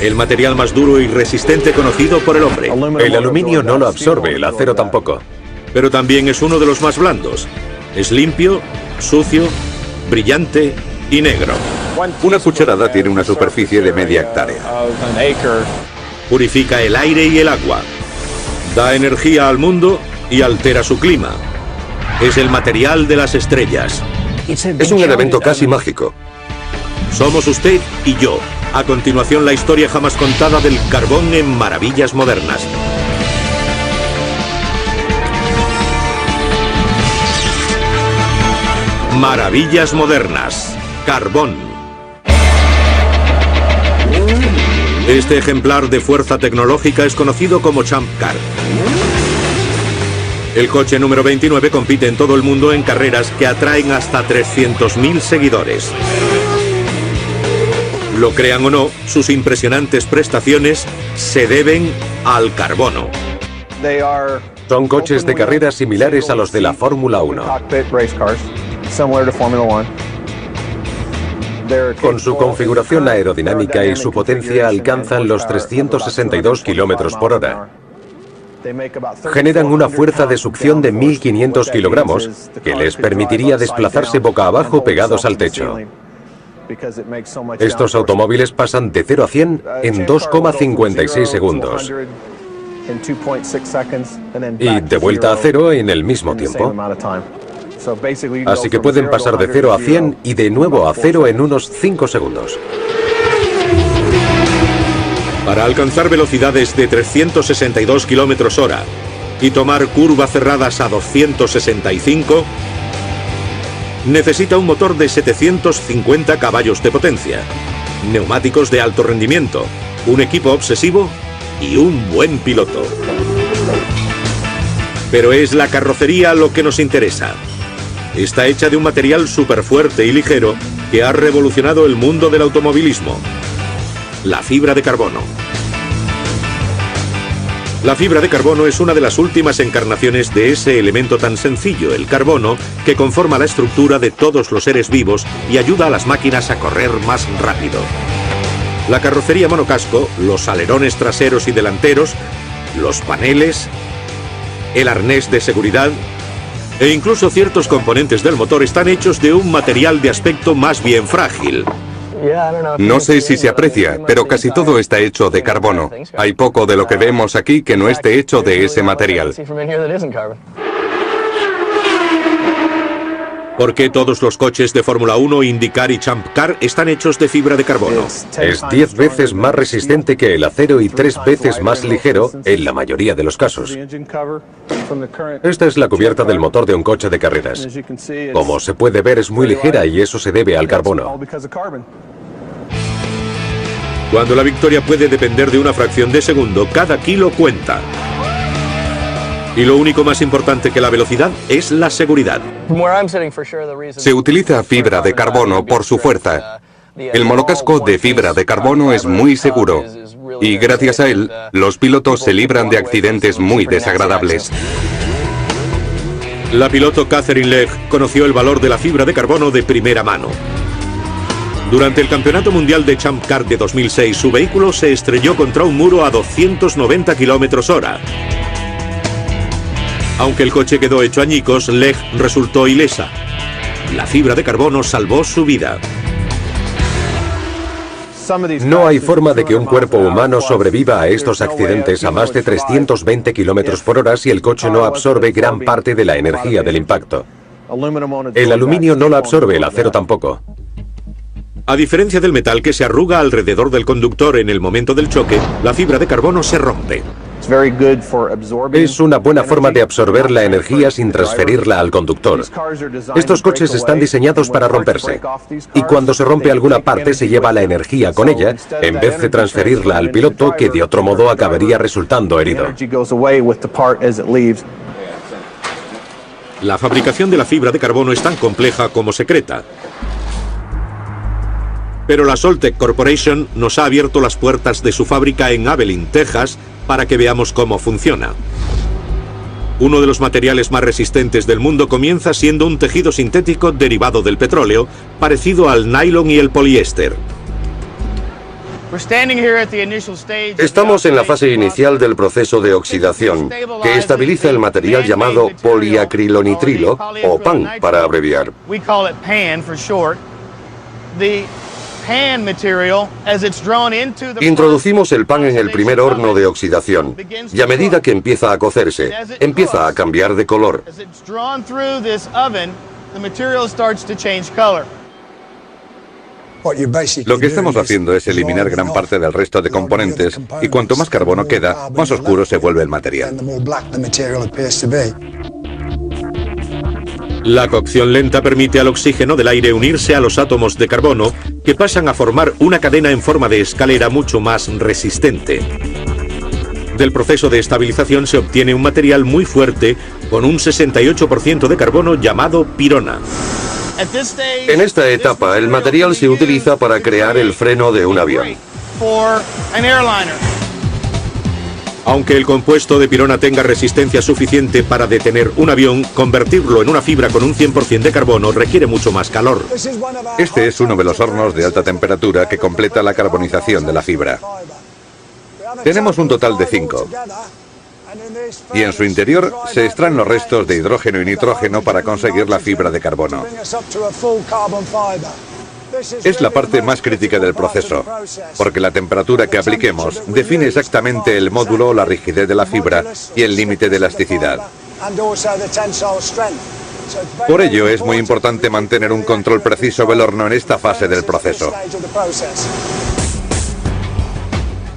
El material más duro y resistente conocido por el hombre. El aluminio no lo absorbe, el acero tampoco. Pero también es uno de los más blandos. Es limpio, sucio, brillante y negro. Una cucharada tiene una superficie de media hectárea. Purifica el aire y el agua. Da energía al mundo y altera su clima. Es el material de las estrellas. Es un elemento casi mágico. Somos usted y yo. A continuación, la historia jamás contada del carbón en Maravillas Modernas. Maravillas Modernas. Carbón. Este ejemplar de fuerza tecnológica es conocido como Champ Car. El coche número 29 compite en todo el mundo en carreras que atraen hasta 300.000 seguidores. Lo crean o no, sus impresionantes prestaciones se deben al carbono. Son coches de carreras similares a los de la Fórmula 1. Con su configuración aerodinámica y su potencia alcanzan los 362 kilómetros por hora. Generan una fuerza de succión de 1.500 kilogramos que les permitiría desplazarse boca abajo pegados al techo. Estos automóviles pasan de 0 a 100 en 2,56 segundos. Y de vuelta a cero en el mismo tiempo. Así que pueden pasar de 0 a 100 y de nuevo a 0 en unos 5 segundos. Para alcanzar velocidades de 362 kilómetros hora y tomar curvas cerradas a 265, necesita un motor de 750 caballos de potencia, neumáticos de alto rendimiento, un equipo obsesivo y un buen piloto. Pero es la carrocería lo que nos interesa. Está hecha de un material súper fuerte y ligero que ha revolucionado el mundo del automovilismo: la fibra de carbono. La fibra de carbono es una de las últimas encarnaciones de ese elemento tan sencillo, el carbono, que conforma la estructura de todos los seres vivos y ayuda a las máquinas a correr más rápido. La carrocería monocasco, los alerones traseros y delanteros, los paneles, el arnés de seguridad e incluso ciertos componentes del motor están hechos de un material de aspecto más bien frágil. No sé si se aprecia, pero casi todo está hecho de carbono. Hay poco de lo que vemos aquí que no esté hecho de ese material. ¿Por qué todos los coches de Fórmula 1, IndyCar y Champ Car están hechos de fibra de carbono? Es 10 veces más resistente que el acero y 3 veces más ligero en la mayoría de los casos. Esta es la cubierta del motor de un coche de carreras. Como se puede ver, es muy ligera y eso se debe al carbono. Cuando la victoria puede depender de una fracción de segundo, cada kilo cuenta. Y lo único más importante que la velocidad es la seguridad. Se utiliza fibra de carbono por su fuerza. El monocasco de fibra de carbono es muy seguro. Y gracias a él, los pilotos se libran de accidentes muy desagradables. La piloto Catherine Legge conoció el valor de la fibra de carbono de primera mano. Durante el Campeonato Mundial de Champ Car de 2006, su vehículo se estrelló contra un muro a 290 km/h. Aunque el coche quedó hecho añicos, Legge resultó ilesa. La fibra de carbono salvó su vida. No hay forma de que un cuerpo humano sobreviva a estos accidentes a más de 320 km por hora si el coche no absorbe gran parte de la energía del impacto. El aluminio no la absorbe, el acero tampoco. A diferencia del metal que se arruga alrededor del conductor en el momento del choque, la fibra de carbono se rompe. Es una buena forma de absorber la energía sin transferirla al conductor. Estos coches están diseñados para romperse. Y cuando se rompe alguna parte se lleva la energía con ella, en vez de transferirla al piloto, que de otro modo acabaría resultando herido. La fabricación de la fibra de carbono es tan compleja como secreta. Pero la Soltec Corporation nos ha abierto las puertas de su fábrica en Abilene, Texas, para que veamos cómo funciona. Uno de los materiales más resistentes del mundo comienza siendo un tejido sintético derivado del petróleo, parecido al nylon y el poliéster. Estamos en la fase inicial del proceso de oxidación, que estabiliza el material llamado poliacrilonitrilo, o PAN para abreviar. Introducimos el pan en el primer horno de oxidación, y a medida que empieza a cocerse, empieza a cambiar de color. Lo que estamos haciendo es eliminar gran parte del resto de componentes, y cuanto más carbono queda, más oscuro se vuelve el material. La cocción lenta permite al oxígeno del aire unirse a los átomos de carbono, que pasan a formar una cadena en forma de escalera mucho más resistente. Del proceso de estabilización se obtiene un material muy fuerte, con un 68% de carbono llamado pirona. En esta etapa, el material se utiliza para crear el freno de un avión. Aunque el compuesto de pirona tenga resistencia suficiente para detener un avión, convertirlo en una fibra con un 100% de carbono requiere mucho más calor. Este es uno de los hornos de alta temperatura que completa la carbonización de la fibra. Tenemos un total de 5. Y en su interior se extraen los restos de hidrógeno y nitrógeno para conseguir la fibra de carbono. Es la parte más crítica del proceso, porque la temperatura que apliquemos define exactamente el módulo o la rigidez de la fibra y el límite de elasticidad. Por ello es muy importante mantener un control preciso del horno en esta fase del proceso.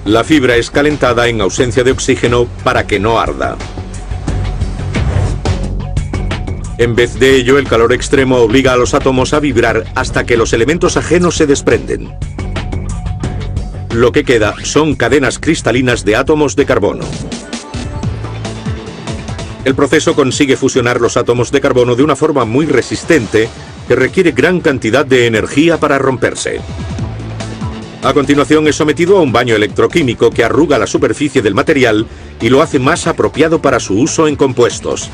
La fibra es calentada en ausencia de oxígeno para que no arda. En vez de ello, el calor extremo obliga a los átomos a vibrar hasta que los elementos ajenos se desprenden. Lo que queda son cadenas cristalinas de átomos de carbono. El proceso consigue fusionar los átomos de carbono de una forma muy resistente que requiere gran cantidad de energía para romperse. A continuación es sometido a un baño electroquímico que arruga la superficie del material y lo hace más apropiado para su uso en compuestos.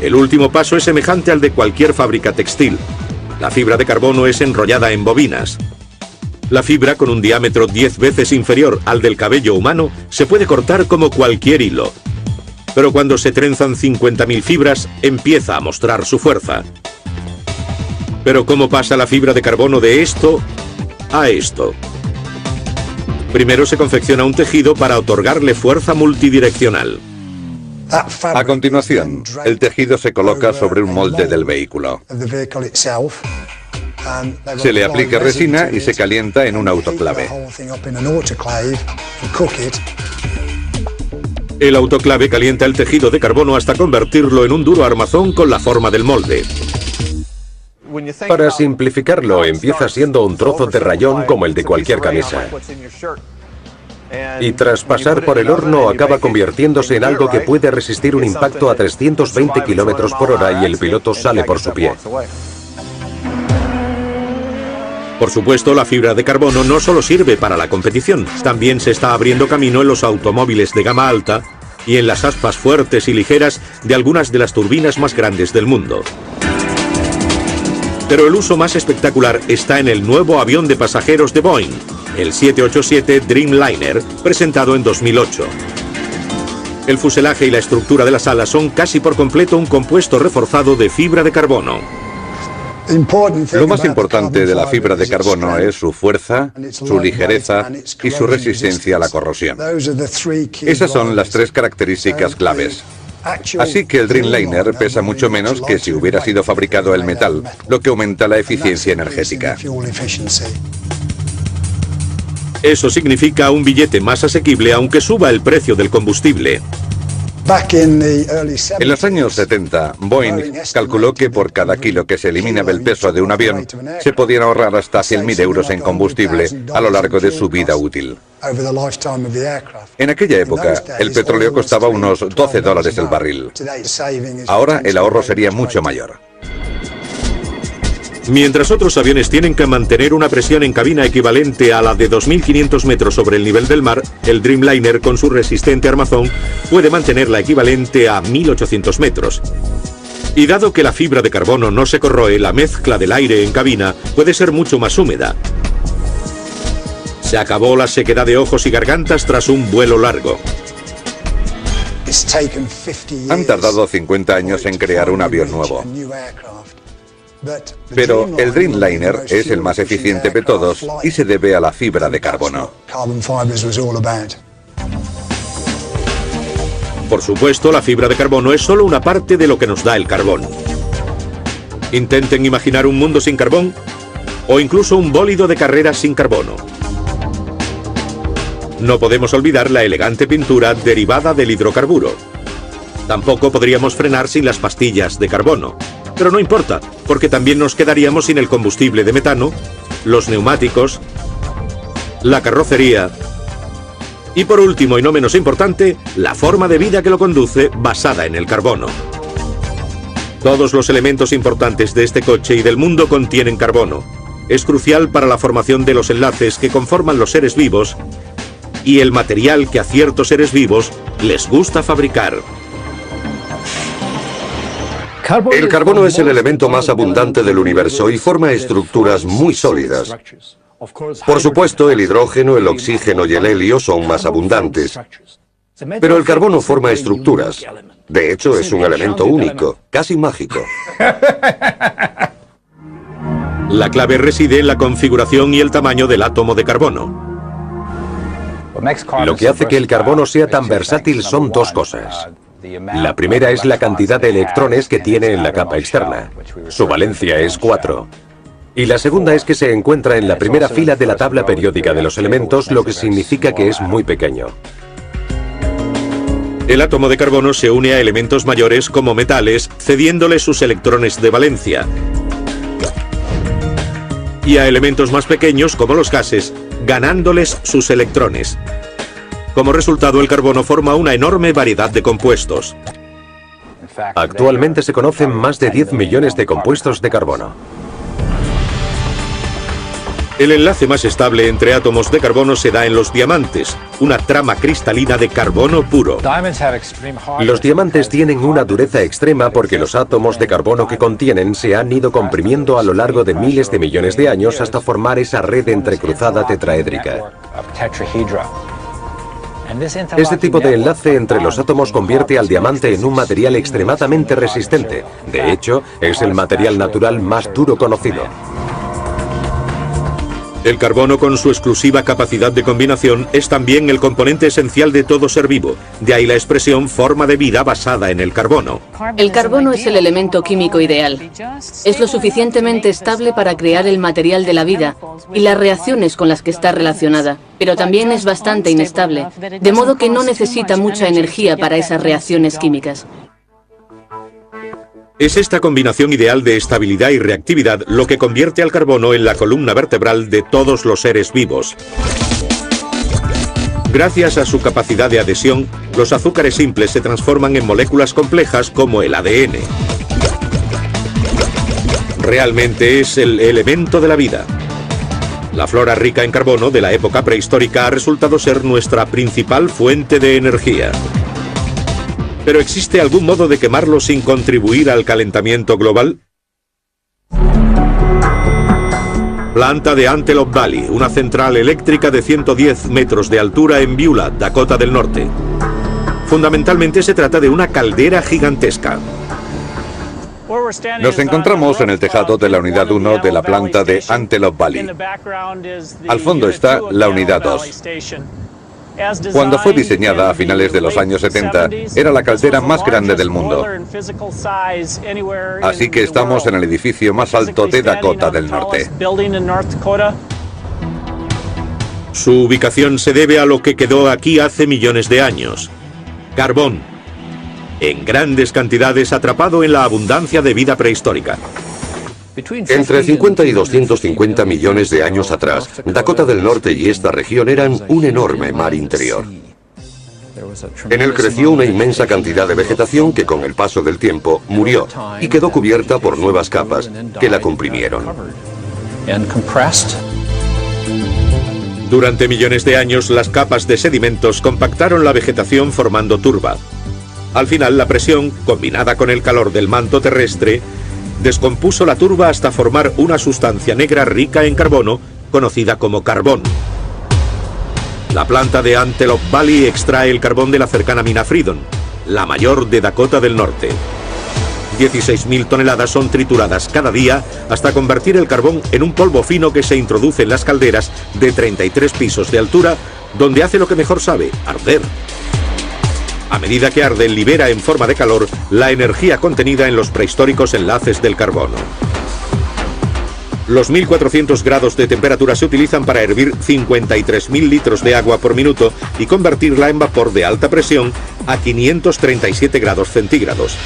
El último paso es semejante al de cualquier fábrica textil. La fibra de carbono es enrollada en bobinas. La fibra, con un diámetro 10 veces inferior al del cabello humano, se puede cortar como cualquier hilo. Pero cuando se trenzan 50.000 fibras, empieza a mostrar su fuerza. Pero ¿cómo pasa la fibra de carbono de esto a esto? Primero se confecciona un tejido para otorgarle fuerza multidireccional. A continuación, el tejido se coloca sobre un molde del vehículo. Se le aplica resina y se calienta en un autoclave. El autoclave calienta el tejido de carbono hasta convertirlo en un duro armazón con la forma del molde. Para simplificarlo, empieza siendo un trozo de rayón como el de cualquier camisa. Y tras pasar por el horno acaba convirtiéndose en algo que puede resistir un impacto a 320 km por hora y el piloto sale por su pie. Por supuesto, la fibra de carbono no solo sirve para la competición, también se está abriendo camino en los automóviles de gama alta y en las aspas fuertes y ligeras de algunas de las turbinas más grandes del mundo. Pero el uso más espectacular está en el nuevo avión de pasajeros de Boeing, el 787 Dreamliner, presentado en 2008. El fuselaje y la estructura de las alas son casi por completo un compuesto reforzado de fibra de carbono. Lo más importante de la fibra de carbono es su fuerza, su ligereza y su resistencia a la corrosión. Esas son las 3 características claves. Así que el Dreamliner pesa mucho menos que si hubiera sido fabricado el metal, lo que aumenta la eficiencia energética. Eso significa un billete más asequible aunque suba el precio del combustible. En los años 70, Boeing calculó que por cada kilo que se elimina del peso de un avión, se podían ahorrar hasta 100.000 euros en combustible a lo largo de su vida útil. En aquella época, el petróleo costaba unos $12 el barril. Ahora el ahorro sería mucho mayor. Mientras otros aviones tienen que mantener una presión en cabina equivalente a la de 2.500 metros sobre el nivel del mar, el Dreamliner, con su resistente armazón, puede mantenerla equivalente a 1.800 metros. Y dado que la fibra de carbono no se corroe, la mezcla del aire en cabina puede ser mucho más húmeda. Se acabó la sequedad de ojos y gargantas tras un vuelo largo. Han tardado 50 años en crear un avión nuevo. Pero el Dreamliner es el más eficiente de todos y se debe a la fibra de carbono. Por supuesto, la fibra de carbono es solo una parte de lo que nos da el carbón. Intenten imaginar un mundo sin carbón o incluso un bólido de carreras sin carbono. No podemos olvidar la elegante pintura derivada del hidrocarburo. Tampoco podríamos frenar sin las pastillas de carbono. Pero no importa, porque también nos quedaríamos sin el combustible de metano, los neumáticos, la carrocería y por último y no menos importante, la forma de vida que lo conduce basada en el carbono. Todos los elementos importantes de este coche y del mundo contienen carbono. Es crucial para la formación de los enlaces que conforman los seres vivos y el material que a ciertos seres vivos les gusta fabricar. El carbono es el elemento más abundante del universo y forma estructuras muy sólidas. Por supuesto, el hidrógeno, el oxígeno y el helio son más abundantes. Pero el carbono forma estructuras. De hecho, es un elemento único, casi mágico. La clave reside en la configuración y el tamaño del átomo de carbono. Lo que hace que el carbono sea tan versátil son dos cosas. La primera es la cantidad de electrones que tiene en la capa externa. Su valencia es 4. Y la segunda es que se encuentra en la primera fila de la tabla periódica de los elementos, lo que significa que es muy pequeño. El átomo de carbono se une a elementos mayores como metales, cediéndoles sus electrones de valencia. Y a elementos más pequeños como los gases, ganándoles sus electrones. Como resultado, el carbono forma una enorme variedad de compuestos. Actualmente se conocen más de 10 millones de compuestos de carbono. El enlace más estable entre átomos de carbono se da en los diamantes, una trama cristalina de carbono puro. Los diamantes tienen una dureza extrema porque los átomos de carbono que contienen se han ido comprimiendo a lo largo de miles de millones de años hasta formar esa red entrecruzada tetraédrica. Este tipo de enlace entre los átomos convierte al diamante en un material extremadamente resistente. De hecho, es el material natural más duro conocido. El carbono, con su exclusiva capacidad de combinación, es también el componente esencial de todo ser vivo. De ahí la expresión forma de vida basada en el carbono. El carbono es el elemento químico ideal. Es lo suficientemente estable para crear el material de la vida y las reacciones con las que está relacionada, pero también es bastante inestable, de modo que no necesita mucha energía para esas reacciones químicas. Es esta combinación ideal de estabilidad y reactividad lo que convierte al carbono en la columna vertebral de todos los seres vivos. Gracias a su capacidad de adhesión, los azúcares simples se transforman en moléculas complejas como el ADN. Realmente es el elemento de la vida. La flora rica en carbono de la época prehistórica ha resultado ser nuestra principal fuente de energía. ¿Pero existe algún modo de quemarlo sin contribuir al calentamiento global? Planta de Antelope Valley, una central eléctrica de 110 metros de altura en Beulah, Dakota del Norte. Fundamentalmente se trata de una caldera gigantesca. Nos encontramos en el tejado de la Unidad 1 de la planta de Antelope Valley. Al fondo está la Unidad 2. Cuando fue diseñada a finales de los años 70, era la caldera más grande del mundo. Así que estamos en el edificio más alto de Dakota del Norte. Su ubicación se debe a lo que quedó aquí hace millones de años. Carbón, en grandes cantidades atrapado en la abundancia de vida prehistórica. Entre 50 y 250 millones de años atrás, Dakota del Norte y esta región eran un enorme mar interior. En él creció una inmensa cantidad de vegetación que con el paso del tiempo murió y quedó cubierta por nuevas capas que la comprimieron. Durante millones de años, las capas de sedimentos compactaron la vegetación formando turba. Al final, la presión, combinada con el calor del manto terrestre, descompuso la turba hasta formar una sustancia negra rica en carbono, conocida como carbón. La planta de Antelope Valley extrae el carbón de la cercana mina Freedom, la mayor de Dakota del Norte. 16.000 toneladas son trituradas cada día hasta convertir el carbón en un polvo fino que se introduce en las calderas de 33 pisos de altura, donde hace lo que mejor sabe, arder. A medida que arde, libera en forma de calor la energía contenida en los prehistóricos enlaces del carbono. Los 1400 grados de temperatura se utilizan para hervir 53.000 litros de agua por minuto y convertirla en vapor de alta presión a 537 grados centígrados.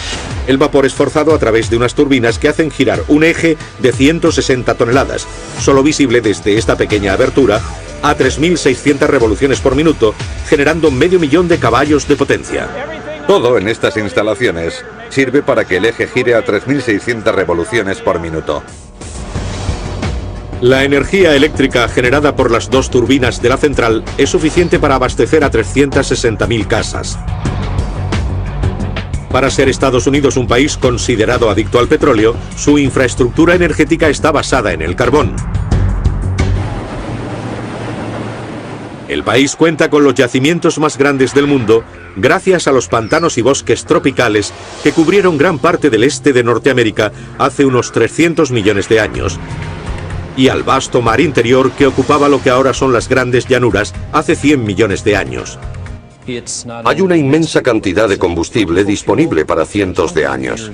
El vapor es forzado a través de unas turbinas que hacen girar un eje de 160 toneladas, solo visible desde esta pequeña abertura, a 3.600 revoluciones por minuto, generando 500.000 de caballos de potencia. Todo en estas instalaciones sirve para que el eje gire a 3.600 revoluciones por minuto. La energía eléctrica generada por las dos turbinas de la central es suficiente para abastecer a 360.000 casas. Para ser Estados Unidos un país considerado adicto al petróleo, su infraestructura energética está basada en el carbón. El país cuenta con los yacimientos más grandes del mundo gracias a los pantanos y bosques tropicales que cubrieron gran parte del este de Norteamérica hace unos 300 millones de años, y al vasto mar interior que ocupaba lo que ahora son las grandes llanuras hace 100 millones de años. Hay una inmensa cantidad de combustible disponible para cientos de años.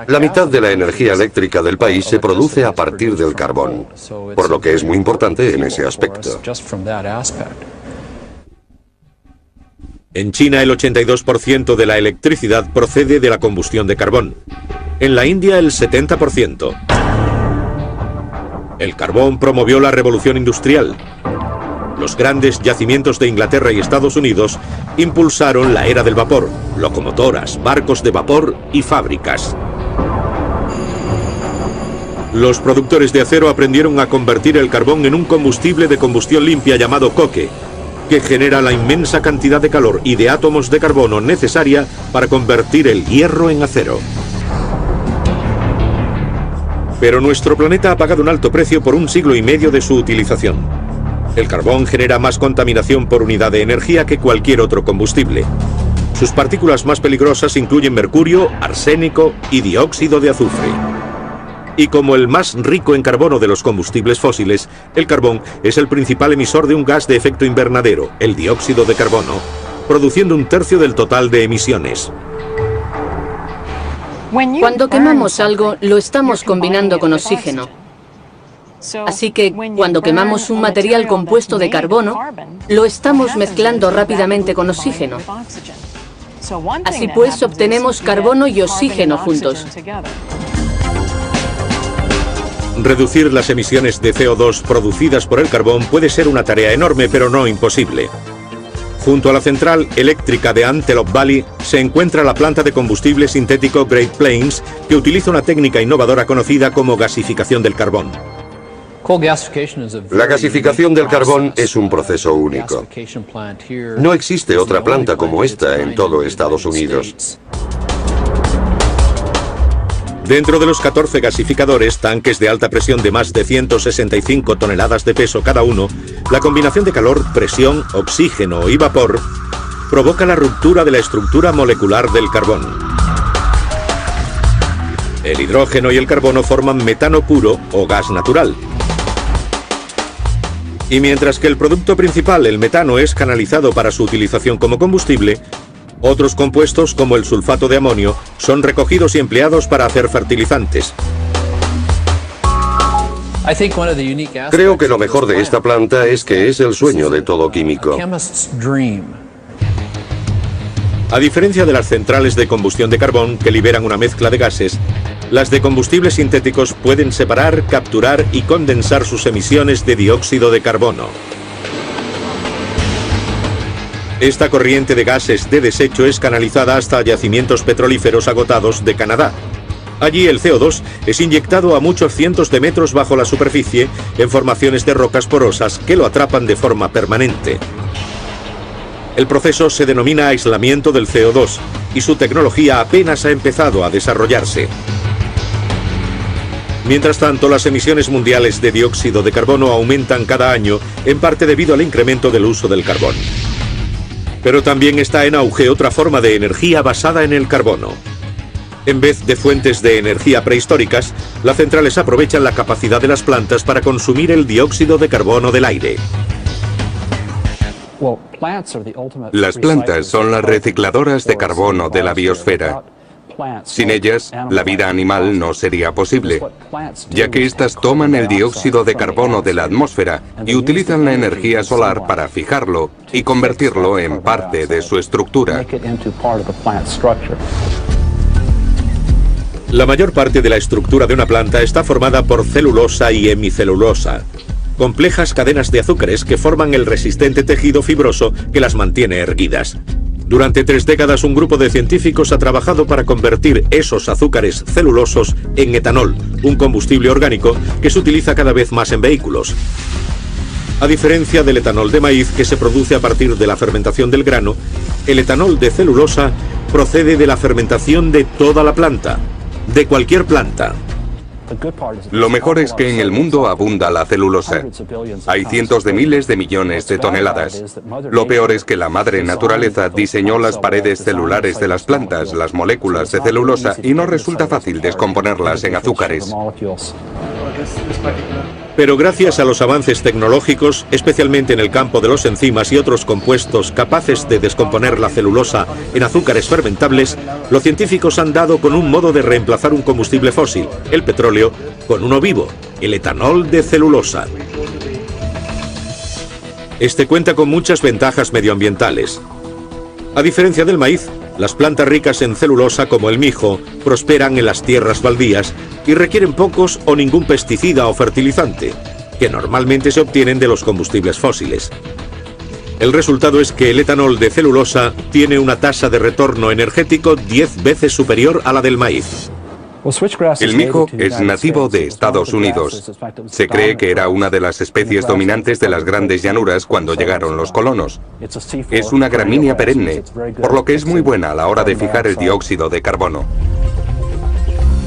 La mitad de la energía eléctrica del país se produce a partir del carbón, por lo que es muy importante en ese aspecto. En China, el 82% de la electricidad procede de la combustión de carbón. En la India, el 70%. El carbón promovió la revolución industrial. Los grandes yacimientos de Inglaterra y Estados Unidos impulsaron la era del vapor, locomotoras, barcos de vapor y fábricas. Los productores de acero aprendieron a convertir el carbón en un combustible de combustión limpia llamado coque, que genera la inmensa cantidad de calor y de átomos de carbono necesaria para convertir el hierro en acero. Pero nuestro planeta ha pagado un alto precio por 1 siglo y medio de su utilización. El carbón genera más contaminación por unidad de energía que cualquier otro combustible. Sus partículas más peligrosas incluyen mercurio, arsénico y dióxido de azufre. Y como el más rico en carbono de los combustibles fósiles, el carbón es el principal emisor de un gas de efecto invernadero, el dióxido de carbono, produciendo 1/3 del total de emisiones. Cuando quemamos algo, lo estamos combinando con oxígeno. Así que, cuando quemamos un material compuesto de carbono, lo estamos mezclando rápidamente con oxígeno. Así pues, obtenemos carbono y oxígeno juntos. Reducir las emisiones de CO2 producidas por el carbón puede ser una tarea enorme, pero no imposible. Junto a la central eléctrica de Antelope Valley se encuentra la planta de combustible sintético Great Plains, que utiliza una técnica innovadora conocida como gasificación del carbón. La gasificación del carbón es un proceso único. No existe otra planta como esta en todo Estados Unidos. Dentro de los 14 gasificadores, tanques de alta presión de más de 165 toneladas de peso cada uno, la combinación de calor, presión, oxígeno y vapor provoca la ruptura de la estructura molecular del carbón. El hidrógeno y el carbono forman metano puro o gas natural. Y mientras que el producto principal, el metano, es canalizado para su utilización como combustible, otros compuestos, como el sulfato de amonio, son recogidos y empleados para hacer fertilizantes. Creo que lo mejor de esta planta es que es el sueño de todo químico. A diferencia de las centrales de combustión de carbón, que liberan una mezcla de gases, las de combustibles sintéticos pueden separar, capturar y condensar sus emisiones de dióxido de carbono. Esta corriente de gases de desecho es canalizada hasta yacimientos petrolíferos agotados de Canadá. Allí el CO2 es inyectado a muchos cientos de metros bajo la superficie en formaciones de rocas porosas que lo atrapan de forma permanente. El proceso se denomina aislamiento del CO2 y su tecnología apenas ha empezado a desarrollarse. Mientras tanto, las emisiones mundiales de dióxido de carbono aumentan cada año, en parte debido al incremento del uso del carbón. Pero también está en auge otra forma de energía basada en el carbono. En vez de fuentes de energía prehistóricas, las centrales aprovechan la capacidad de las plantas para consumir el dióxido de carbono del aire. Las plantas son las recicladoras de carbono de la biosfera. Sin ellas, la vida animal no sería posible, ya que éstas toman el dióxido de carbono de la atmósfera y utilizan la energía solar para fijarlo y convertirlo en parte de su estructura. La mayor parte de la estructura de una planta está formada por celulosa y hemicelulosa, complejas cadenas de azúcares que forman el resistente tejido fibroso que las mantiene erguidas. Durante 3 décadas, un grupo de científicos ha trabajado para convertir esos azúcares celulosos en etanol, un combustible orgánico que se utiliza cada vez más en vehículos. A diferencia del etanol de maíz, que se produce a partir de la fermentación del grano, el etanol de celulosa procede de la fermentación de toda la planta, de cualquier planta. Lo mejor es que en el mundo abunda la celulosa. Hay cientos de miles de millones de toneladas. Lo peor es que la madre naturaleza diseñó las paredes celulares de las plantas, las moléculas de celulosa, y no resulta fácil descomponerlas en azúcares. Pero gracias a los avances tecnológicos, especialmente en el campo de los enzimas y otros compuestos capaces de descomponer la celulosa en azúcares fermentables, los científicos han dado con un modo de reemplazar un combustible fósil, el petróleo, con uno vivo, el etanol de celulosa. Este cuenta con muchas ventajas medioambientales. A diferencia del maíz, las plantas ricas en celulosa, como el mijo, prosperan en las tierras baldías y requieren pocos o ningún pesticida o fertilizante, que normalmente se obtienen de los combustibles fósiles. El resultado es que el etanol de celulosa tiene una tasa de retorno energético 10 veces superior a la del maíz. El mijo es nativo de Estados Unidos. Se cree que era una de las especies dominantes de las grandes llanuras cuando llegaron los colonos. Es una gramínea perenne, por lo que es muy buena a la hora de fijar el dióxido de carbono.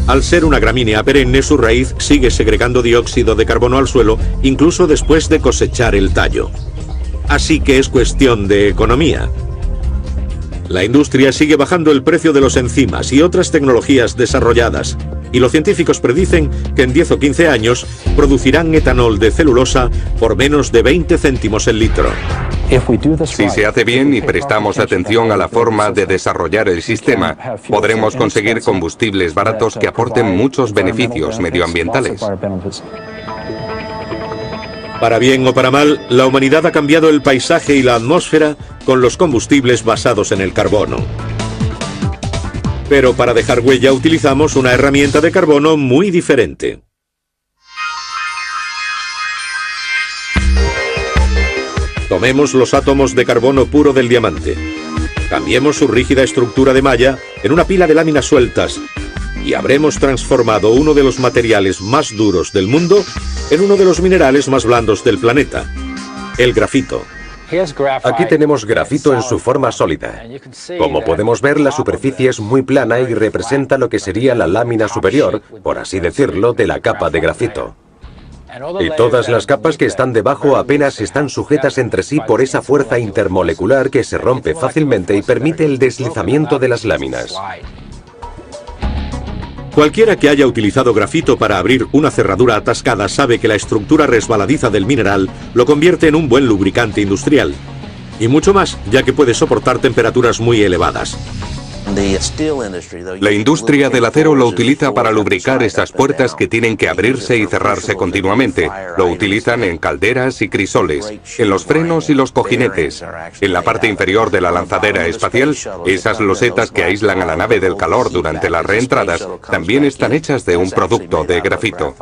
Al ser una gramínea perenne, su raíz sigue segregando dióxido de carbono al suelo, incluso después de cosechar el tallo. Así que es cuestión de economía. La industria sigue bajando el precio de los enzimas y otras tecnologías desarrolladas, y los científicos predicen que en 10 o 15 años producirán etanol de celulosa por menos de 20 céntimos el litro. Si se hace bien y prestamos atención a la forma de desarrollar el sistema, podremos conseguir combustibles baratos que aporten muchos beneficios medioambientales. Para bien o para mal, la humanidad ha cambiado el paisaje y la atmósfera con los combustibles basados en el carbono. Pero para dejar huella utilizamos una herramienta de carbono muy diferente. Tomemos los átomos de carbono puro del diamante. Cambiemos su rígida estructura de malla en una pila de láminas sueltas y habremos transformado uno de los materiales más duros del mundo en uno de los minerales más blandos del planeta, el grafito. Aquí tenemos grafito en su forma sólida. Como podemos ver, la superficie es muy plana y representa lo que sería la lámina superior, por así decirlo, de la capa de grafito. Y todas las capas que están debajo apenas están sujetas entre sí por esa fuerza intermolecular que se rompe fácilmente y permite el deslizamiento de las láminas. Cualquiera que haya utilizado grafito para abrir una cerradura atascada sabe que la estructura resbaladiza del mineral lo convierte en un buen lubricante industrial. Y mucho más, ya que puede soportar temperaturas muy elevadas. La industria del acero lo utiliza para lubricar estas puertas que tienen que abrirse y cerrarse continuamente. Lo utilizan en calderas y crisoles, en los frenos y los cojinetes. En la parte inferior de la lanzadera espacial, esas losetas que aíslan a la nave del calor durante las reentradas también están hechas de un producto de grafito.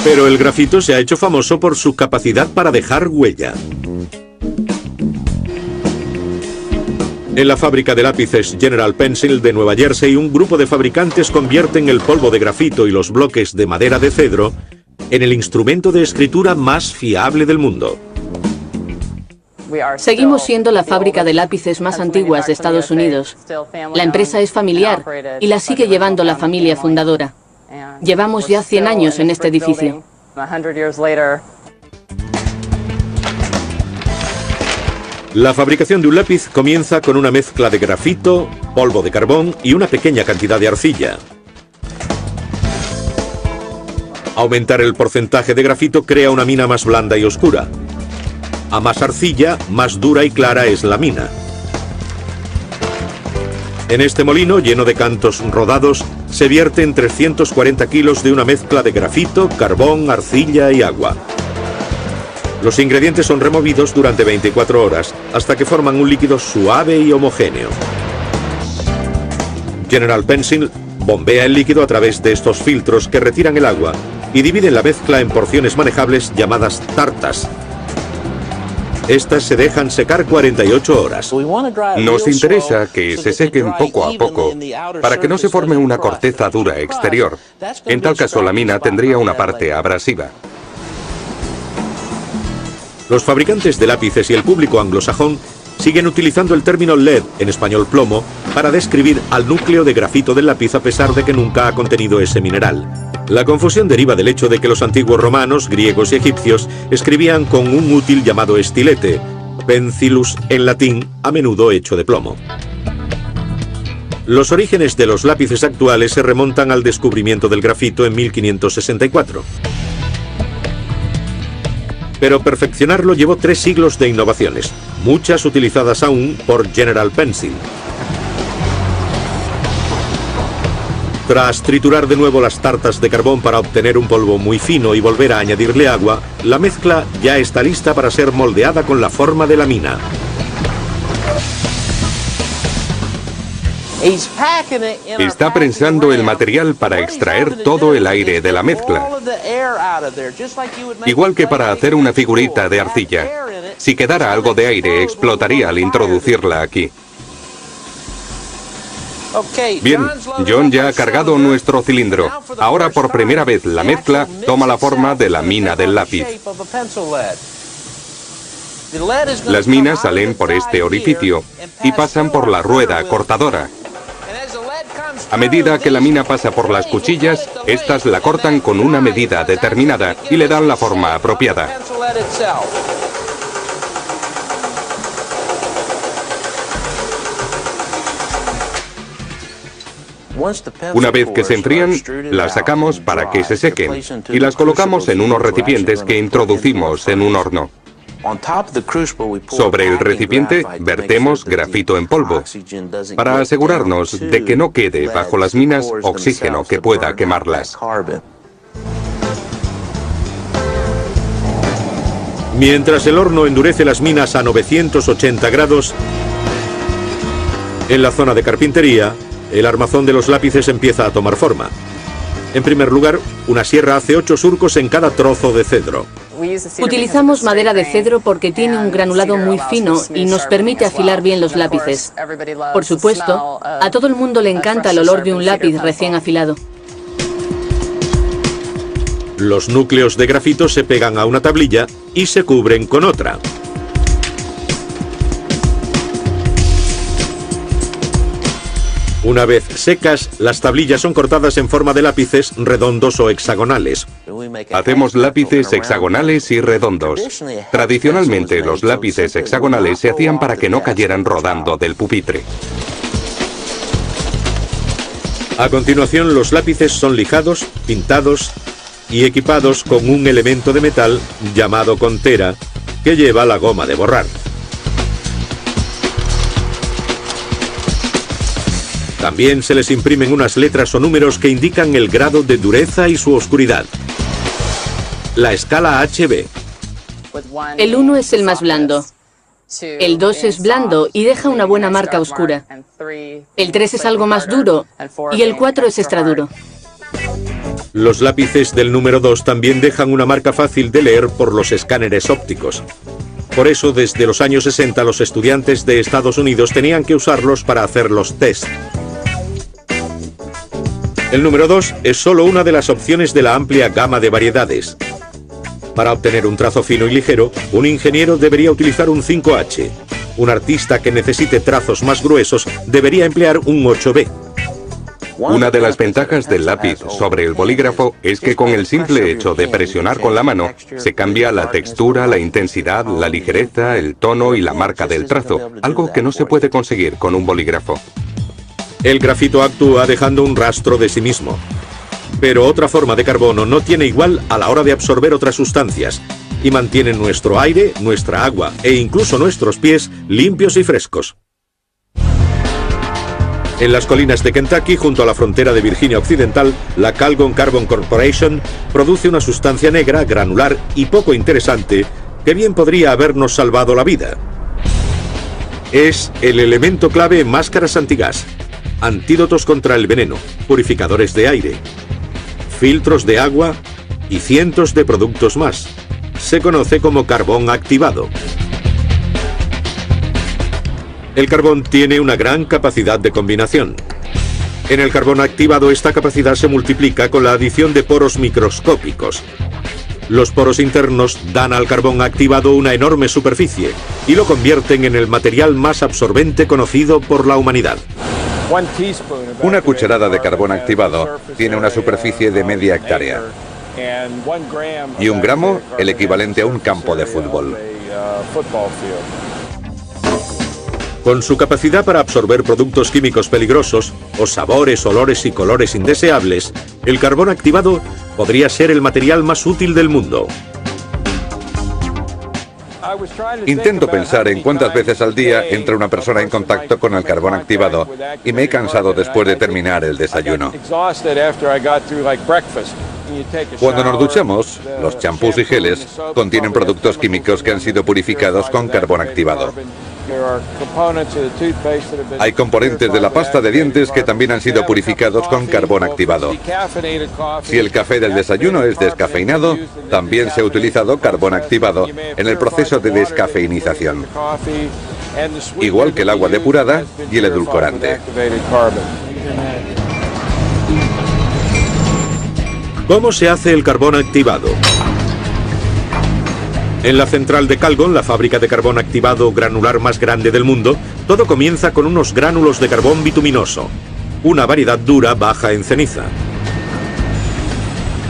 Pero el grafito se ha hecho famoso por su capacidad para dejar huella. En la fábrica de lápices General Pencil de Nueva Jersey, un grupo de fabricantes convierten el polvo de grafito y los bloques de madera de cedro en el instrumento de escritura más fiable del mundo. Seguimos siendo la fábrica de lápices más antiguas de Estados Unidos. La empresa es familiar y la sigue llevando la familia fundadora. Llevamos ya 100 años en este edificio. La fabricación de un lápiz comienza con una mezcla de grafito, polvo de carbón y una pequeña cantidad de arcilla. Aumentar el porcentaje de grafito crea una mina más blanda y oscura. A más arcilla, más dura y clara es la mina. En este molino, lleno de cantos rodados, se vierten 340 kilos de una mezcla de grafito, carbón, arcilla y agua. Los ingredientes son removidos durante 24 horas, hasta que forman un líquido suave y homogéneo. General Pencil bombea el líquido a través de estos filtros que retiran el agua y dividen la mezcla en porciones manejables llamadas tartas. Estas se dejan secar 48 horas. Nos interesa que se sequen poco a poco para que no se forme una corteza dura exterior. En tal caso, la mina tendría una parte abrasiva. Los fabricantes de lápices y el público anglosajón siguen utilizando el término lead, en español plomo, para describir al núcleo de grafito del lápiz a pesar de que nunca ha contenido ese mineral. La confusión deriva del hecho de que los antiguos romanos, griegos y egipcios escribían con un útil llamado estilete, pencilus en latín, a menudo hecho de plomo. Los orígenes de los lápices actuales se remontan al descubrimiento del grafito en 1564. Pero perfeccionarlo llevó 3 siglos de innovaciones, muchas utilizadas aún por General Pencil. Tras triturar de nuevo las tartas de carbón para obtener un polvo muy fino y volver a añadirle agua, la mezcla ya está lista para ser moldeada con la forma de la mina. Está prensando el material para extraer todo el aire de la mezcla. Igual que para hacer una figurita de arcilla. Si quedara algo de aire, explotaría al introducirla aquí. Bien, John ya ha cargado nuestro cilindro. Ahora por primera vez la mezcla toma la forma de la mina del lápiz. Las minas salen por este orificio y pasan por la rueda cortadora. A medida que la mina pasa por las cuchillas, estas la cortan con una medida determinada y le dan la forma apropiada. Una vez que se enfrían, las sacamos para que se sequen y las colocamos en unos recipientes que introducimos en un horno. Sobre el recipiente vertemos grafito en polvo, para asegurarnos de que no quede bajo las minas oxígeno que pueda quemarlas. Mientras el horno endurece las minas a 980 grados, en la zona de carpintería, el armazón de los lápices empieza a tomar forma. En primer lugar, una sierra hace 8 surcos en cada trozo de cedro. Utilizamos madera de cedro porque tiene un granulado muy fino y nos permite afilar bien los lápices. Por supuesto, a todo el mundo le encanta el olor de un lápiz recién afilado. Los núcleos de grafito se pegan a una tablilla y se cubren con otra. Una vez secas, las tablillas son cortadas en forma de lápices redondos o hexagonales. Hacemos lápices hexagonales y redondos. Tradicionalmente, los lápices hexagonales se hacían para que no cayeran rodando del pupitre. A continuación, los lápices son lijados, pintados y equipados con un elemento de metal llamado contera, que lleva la goma de borrar. También se les imprimen unas letras o números que indican el grado de dureza y su oscuridad. La escala HB. El 1 es el más blando. El 2 es blando y deja una buena marca oscura. El 3 es algo más duro y el 4 es extra duro. Los lápices del número 2 también dejan una marca fácil de leer por los escáneres ópticos. Por eso, desde los años 60, los estudiantes de Estados Unidos tenían que usarlos para hacer los test. El número 2 es solo una de las opciones de la amplia gama de variedades. Para obtener un trazo fino y ligero, un ingeniero debería utilizar un 5H. Un artista que necesite trazos más gruesos debería emplear un 8B. Una de las ventajas del lápiz sobre el bolígrafo es que con el simple hecho de presionar con la mano, se cambia la textura, la intensidad, la ligereza, el tono y la marca del trazo, algo que no se puede conseguir con un bolígrafo. El grafito actúa dejando un rastro de sí mismo. Pero otra forma de carbono no tiene igual a la hora de absorber otras sustancias y mantiene nuestro aire, nuestra agua e incluso nuestros pies limpios y frescos. En las colinas de Kentucky, junto a la frontera de Virginia Occidental, la Calgon Carbon Corporation produce una sustancia negra, granular y poco interesante que bien podría habernos salvado la vida. Es el elemento clave en máscaras antigas, antídotos contra el veneno, purificadores de aire, filtros de agua y cientos de productos más. Se conoce como carbón activado. El carbón tiene una gran capacidad de combinación. En el carbón activado esta capacidad se multiplica con la adición de poros microscópicos. Los poros internos dan al carbón activado una enorme superficie y lo convierten en el material más absorbente conocido por la humanidad. Una cucharada de carbón activado tiene una superficie de media hectárea. Y 1 gramo, el equivalente a un campo de fútbol. Con su capacidad para absorber productos químicos peligrosos, o sabores, olores y colores indeseables, el carbón activado podría ser el material más útil del mundo. Intento pensar en cuántas veces al día entra una persona en contacto con el carbón activado y me he cansado después de terminar el desayuno. Cuando nos duchamos, los champús y geles contienen productos químicos que han sido purificados con carbón activado. Hay componentes de la pasta de dientes que también han sido purificados con carbón activado. Si el café del desayuno es descafeinado, también se ha utilizado carbón activado en el proceso de descafeinización, igual que el agua depurada y el edulcorante. ¿Cómo se hace el carbón activado? En la central de Calgon, la fábrica de carbón activado granular más grande del mundo, todo comienza con unos gránulos de carbón bituminoso, una variedad dura baja en ceniza.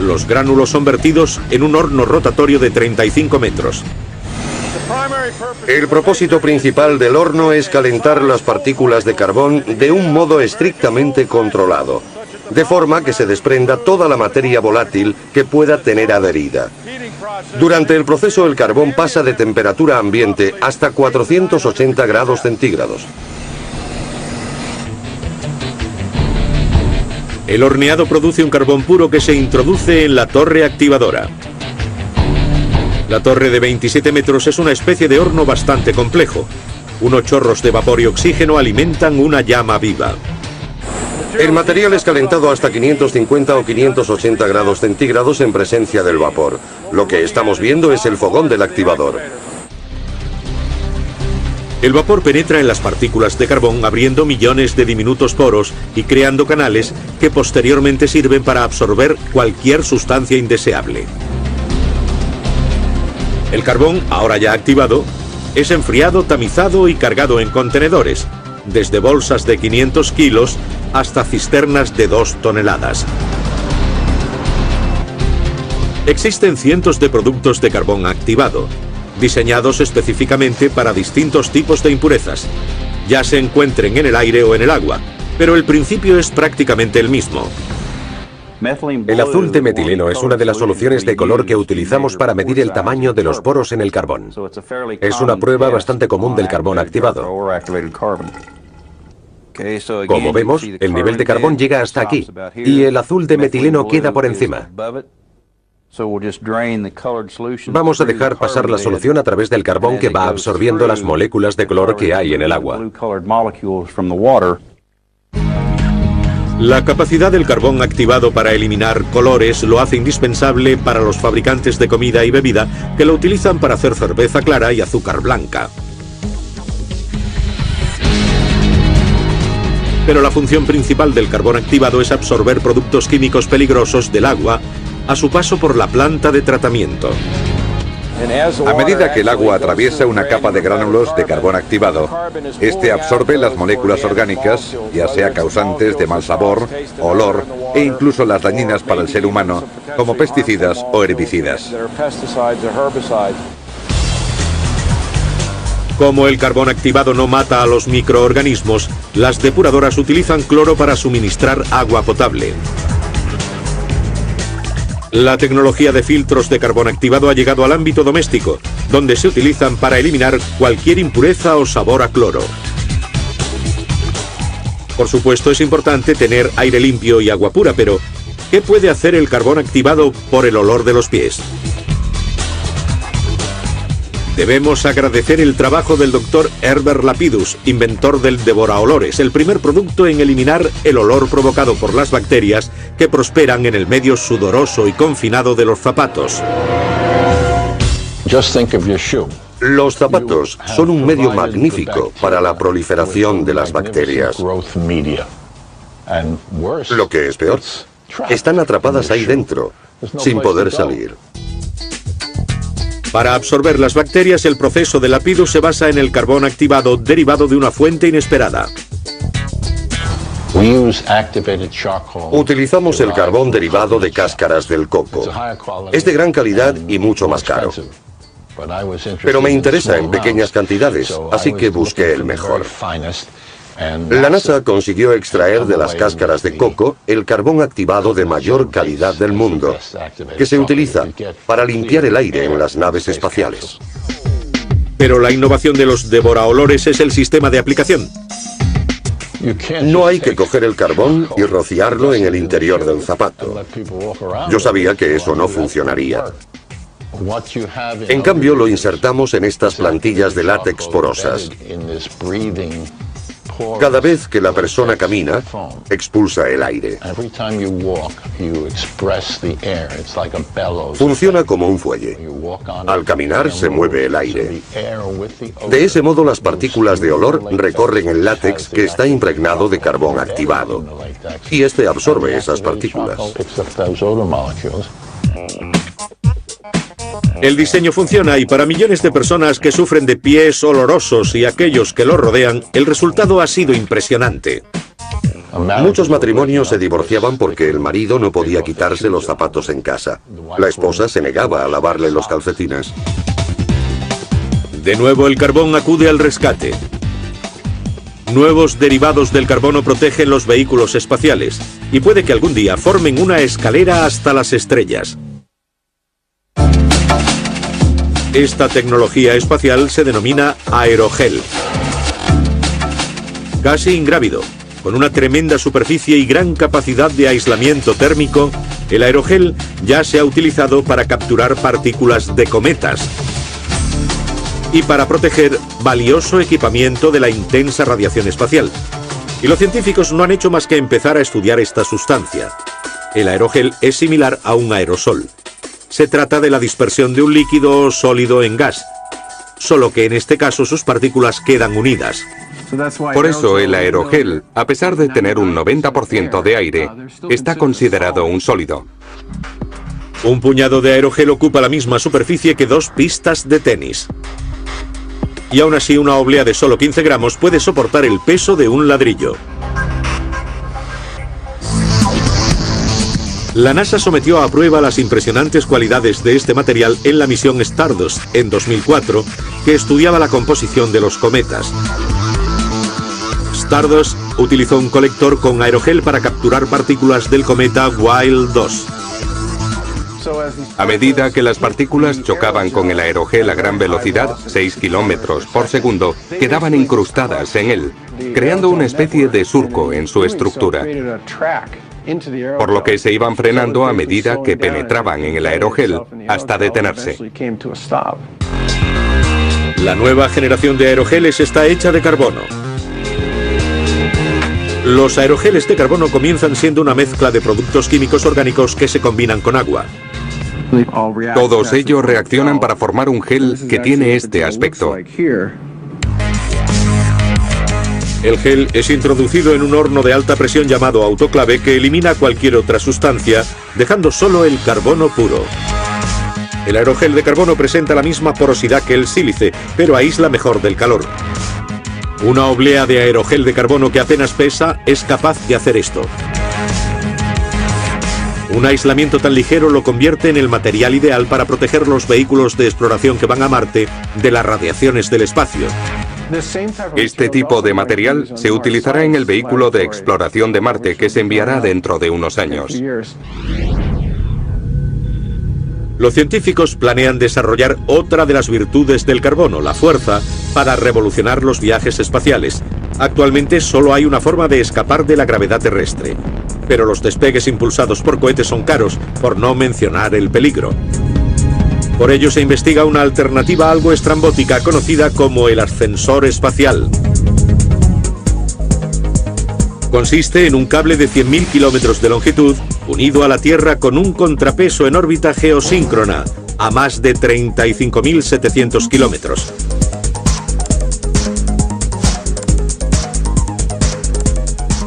Los gránulos son vertidos en un horno rotatorio de 35 metros. El propósito principal del horno es calentar las partículas de carbón de un modo estrictamente controlado, de forma que se desprenda toda la materia volátil que pueda tener adherida. Durante el proceso el carbón pasa de temperatura ambiente hasta 480 grados centígrados. El horneado produce un carbón puro que se introduce en la torre activadora. La torre de 27 metros es una especie de horno bastante complejo. Unos chorros de vapor y oxígeno alimentan una llama viva. El material es calentado hasta 550 o 580 grados centígrados en presencia del vapor. Lo que estamos viendo es el fogón del activador. El vapor penetra en las partículas de carbón abriendo millones de diminutos poros y creando canales que posteriormente sirven para absorber cualquier sustancia indeseable. El carbón, ahora ya activado, es enfriado, tamizado y cargado en contenedores, desde bolsas de 500 kilos hasta cisternas de 2 toneladas. Existen cientos de productos de carbón activado, diseñados específicamente para distintos tipos de impurezas, ya se encuentren en el aire o en el agua, pero el principio es prácticamente el mismo. El azul de metileno es una de las soluciones de color que utilizamos para medir el tamaño de los poros en el carbón. Es una prueba bastante común del carbón activado. Como vemos, el nivel de carbón llega hasta aquí, y el azul de metileno queda por encima. Vamos a dejar pasar la solución a través del carbón que va absorbiendo las moléculas de color que hay en el agua. La capacidad del carbón activado para eliminar colores lo hace indispensable para los fabricantes de comida y bebida que lo utilizan para hacer cerveza clara y azúcar blanca. Pero la función principal del carbón activado es absorber productos químicos peligrosos del agua a su paso por la planta de tratamiento. A medida que el agua atraviesa una capa de gránulos de carbón activado, este absorbe las moléculas orgánicas, ya sea causantes de mal sabor, olor e incluso las dañinas para el ser humano, como pesticidas o herbicidas. Como el carbón activado no mata a los microorganismos, las depuradoras utilizan cloro para suministrar agua potable. La tecnología de filtros de carbón activado ha llegado al ámbito doméstico, donde se utilizan para eliminar cualquier impureza o sabor a cloro. Por supuesto, es importante tener aire limpio y agua pura, pero ¿qué puede hacer el carbón activado por el olor de los pies? Debemos agradecer el trabajo del Dr. Herbert Lapidus, inventor del devoraolores, el primer producto en eliminar el olor provocado por las bacterias que prosperan en el medio sudoroso y confinado de los zapatos. Los zapatos son un medio magnífico para la proliferación de las bacterias. Lo que es peor, están atrapadas ahí dentro, sin poder salir. Para absorber las bacterias, el proceso de Lapidus se basa en el carbón activado derivado de una fuente inesperada. Utilizamos el carbón derivado de cáscaras del coco. Es de gran calidad y mucho más caro. Pero me interesa en pequeñas cantidades, así que busqué el mejor. La NASA consiguió extraer de las cáscaras de coco el carbón activado de mayor calidad del mundo, que se utiliza para limpiar el aire en las naves espaciales. Pero la innovación de los devoraolores es el sistema de aplicación. No hay que coger el carbón y rociarlo en el interior del zapato. Yo sabía que eso no funcionaría. En cambio, lo insertamos en estas plantillas de látex porosas. Cada vez que la persona camina, expulsa el aire. Funciona como un fuelle. Al caminar se mueve el aire. De ese modo las partículas de olor recorren el látex que está impregnado de carbón activado. Y este absorbe esas partículas. El diseño funciona y para millones de personas que sufren de pies olorosos y aquellos que los rodean, el resultado ha sido impresionante. Muchos matrimonios se divorciaban porque el marido no podía quitarse los zapatos en casa. La esposa se negaba a lavarle los calcetines. De nuevo el carbón acude al rescate. Nuevos derivados del carbono protegen los vehículos espaciales y puede que algún día formen una escalera hasta las estrellas. Esta tecnología espacial se denomina aerogel. Casi ingrávido, con una tremenda superficie y gran capacidad de aislamiento térmico, el aerogel ya se ha utilizado para capturar partículas de cometas y para proteger valioso equipamiento de la intensa radiación espacial. Y los científicos no han hecho más que empezar a estudiar esta sustancia. El aerogel es similar a un aerosol. Se trata de la dispersión de un líquido sólido en gas, solo que en este caso sus partículas quedan unidas. Por eso el aerogel, a pesar de tener un 90% de aire, está considerado un sólido. Un puñado de aerogel ocupa la misma superficie que 2 pistas de tenis. Y aún así una oblea de solo 15 gramos puede soportar el peso de un ladrillo. La NASA sometió a prueba las impresionantes cualidades de este material en la misión Stardust en 2004, que estudiaba la composición de los cometas. Stardust utilizó un colector con aerogel para capturar partículas del cometa Wild 2. A medida que las partículas chocaban con el aerogel a gran velocidad, 6 kilómetros por segundo, quedaban incrustadas en él, creando una especie de surco en su estructura, por lo que se iban frenando a medida que penetraban en el aerogel hasta detenerse. La nueva generación de aerogeles está hecha de carbono. Los aerogeles de carbono comienzan siendo una mezcla de productos químicos orgánicos que se combinan con agua. Todos ellos reaccionan para formar un gel que tiene este aspecto. El gel es introducido en un horno de alta presión llamado autoclave que elimina cualquier otra sustancia, dejando solo el carbono puro. El aerogel de carbono presenta la misma porosidad que el sílice, pero aísla mejor del calor. Una oblea de aerogel de carbono que apenas pesa es capaz de hacer esto. Un aislamiento tan ligero lo convierte en el material ideal para proteger los vehículos de exploración que van a Marte de las radiaciones del espacio. Este tipo de material se utilizará en el vehículo de exploración de Marte que se enviará dentro de unos años. Los científicos planean desarrollar otra de las virtudes del carbono, la fuerza, para revolucionar los viajes espaciales. Actualmente solo hay una forma de escapar de la gravedad terrestre, pero los despegues impulsados por cohetes son caros, por no mencionar el peligro. Por ello se investiga una alternativa algo estrambótica conocida como el ascensor espacial. Consiste en un cable de 100.000 kilómetros de longitud, unido a la Tierra con un contrapeso en órbita geosíncrona, a más de 35.700 kilómetros.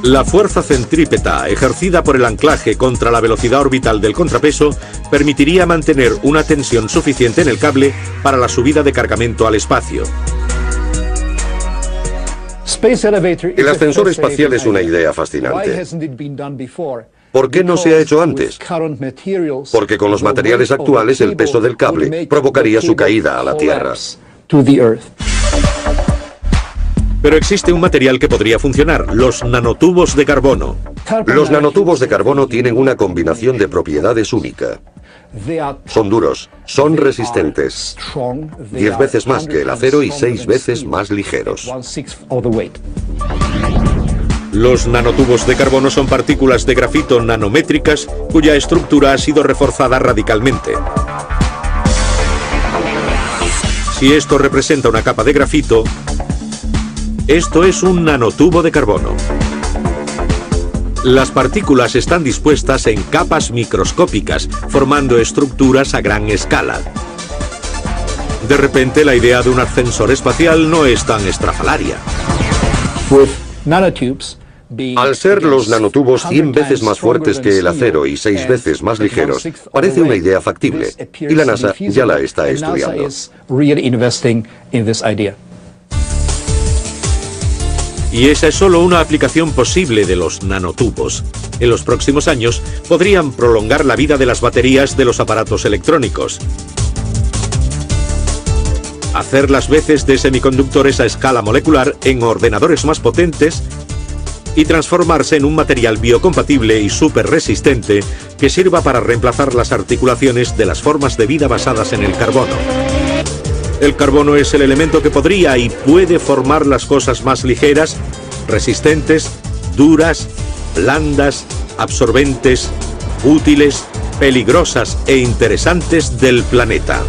La fuerza centrípeta ejercida por el anclaje contra la velocidad orbital del contrapeso permitiría mantener una tensión suficiente en el cable para la subida de cargamento al espacio. El ascensor espacial es una idea fascinante. ¿Por qué no se ha hecho antes? Porque con los materiales actuales el peso del cable provocaría su caída a la Tierra. Pero existe un material que podría funcionar, los nanotubos de carbono. Los nanotubos de carbono tienen una combinación de propiedades única. Son duros, son resistentes, 10 veces más que el acero y 6 veces más ligeros. Los nanotubos de carbono son partículas de grafito nanométricas cuya estructura ha sido reforzada radicalmente. Si esto representa una capa de grafito, esto es un nanotubo de carbono. Las partículas están dispuestas en capas microscópicas, formando estructuras a gran escala. De repente, la idea de un ascensor espacial no es tan estrafalaria. Al ser los nanotubos 100 veces más fuertes que el acero y 6 veces más ligeros, parece una idea factible, y la NASA ya la está estudiando. Y esa es solo una aplicación posible de los nanotubos. En los próximos años podrían prolongar la vida de las baterías de los aparatos electrónicos, hacer las veces de semiconductores a escala molecular en ordenadores más potentes y transformarse en un material biocompatible y súper resistente que sirva para reemplazar las articulaciones de las formas de vida basadas en el carbono. El carbono es el elemento que podría y puede formar las cosas más ligeras, resistentes, duras, blandas, absorbentes, útiles, peligrosas e interesantes del planeta.